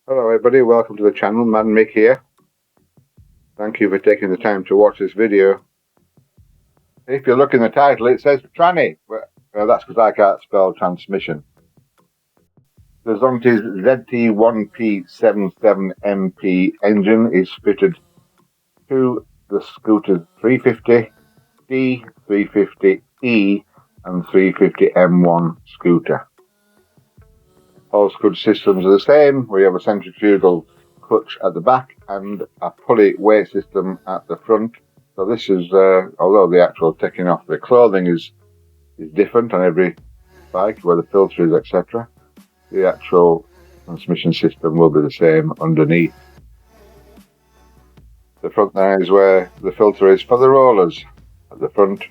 Hello everybody, welcome to the channel, Man Mick here. Thank you for taking the time to watch this video. If you look in the title, it says Tranny. That's because I can't spell transmission. The Zontes ZT1P77MP engine is fitted to the scooter's 350D, 350E and 350M1 scooter. All scooter systems are the same. We have a centrifugal clutch at the back and a pulley weight system at the front. So this is, although the actual taking off the clothing is different on every bike, where the filter is, etc., the actual transmission system will be the same underneath. The front there is where the filter is for the rollers at the front.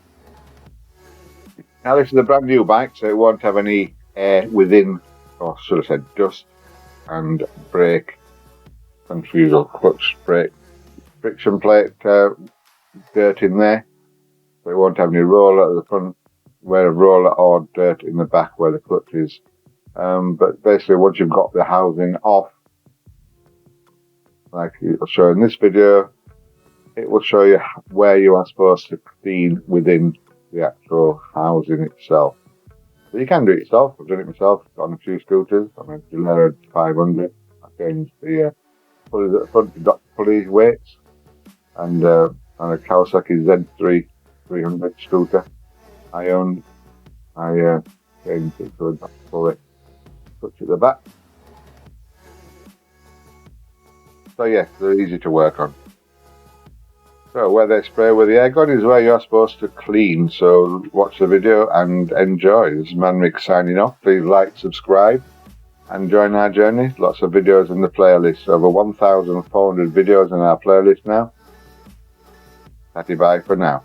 Now this is a brand new bike, so it won't have any air within, or should have said dust, and brake, centrifugal clutch, brake, friction plate dirt in there. So it won't have any roller at the front, where a roller, or dirt in the back where the clutch is. But basically, once you've got the housing off, like it'll show in this video, it will show you where you are supposed to clean within the actual housing itself. So you can do it yourself. I've done it myself on a few scooters. On a Gilera 500, I changed the pulleys at the front to dot pulley weights, and on a Kawasaki Z3 300 scooter I owned, I changed it to a dot pulley clutch at the back. So yes, they're easy to work on. So where they spray with the air gun is where you're supposed to clean. So watch the video and enjoy. This is Man Mick signing off. Please like, subscribe, and join our journey. Lots of videos in the playlist. Over 1,400 videos in our playlist now. Tatty bye for now.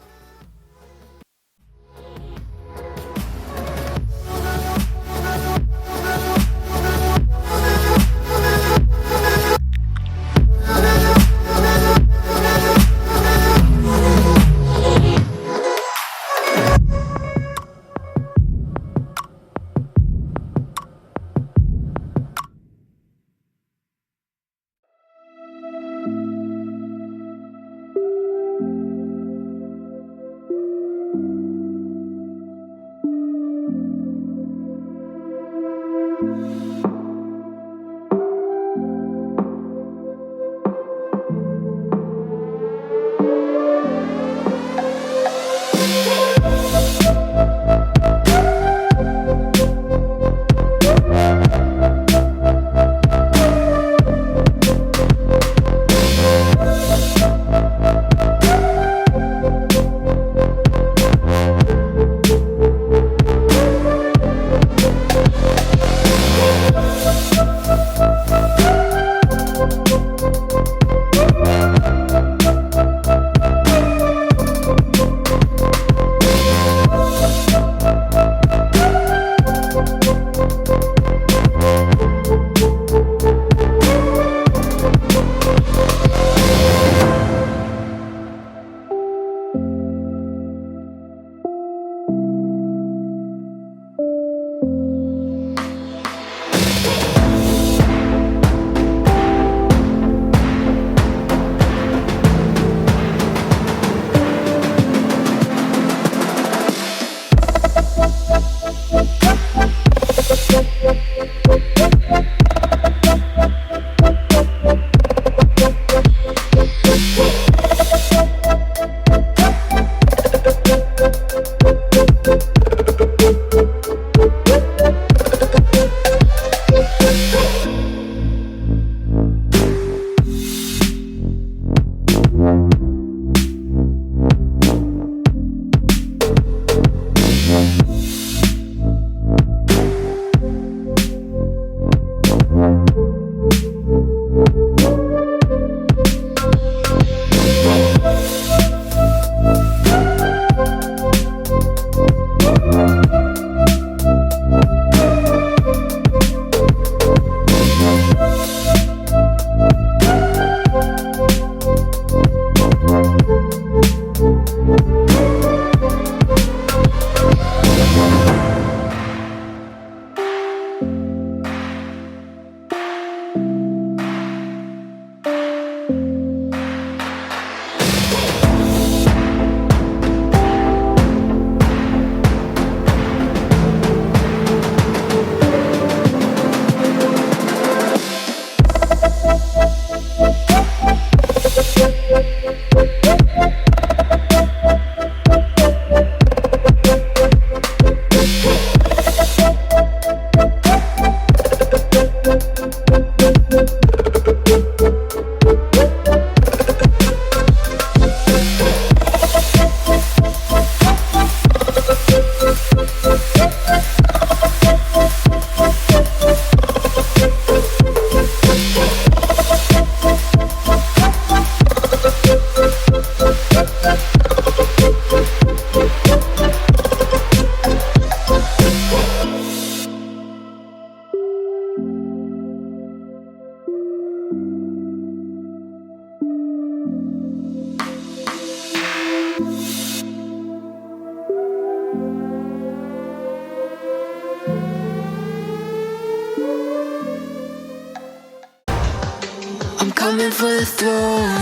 coming for the throne.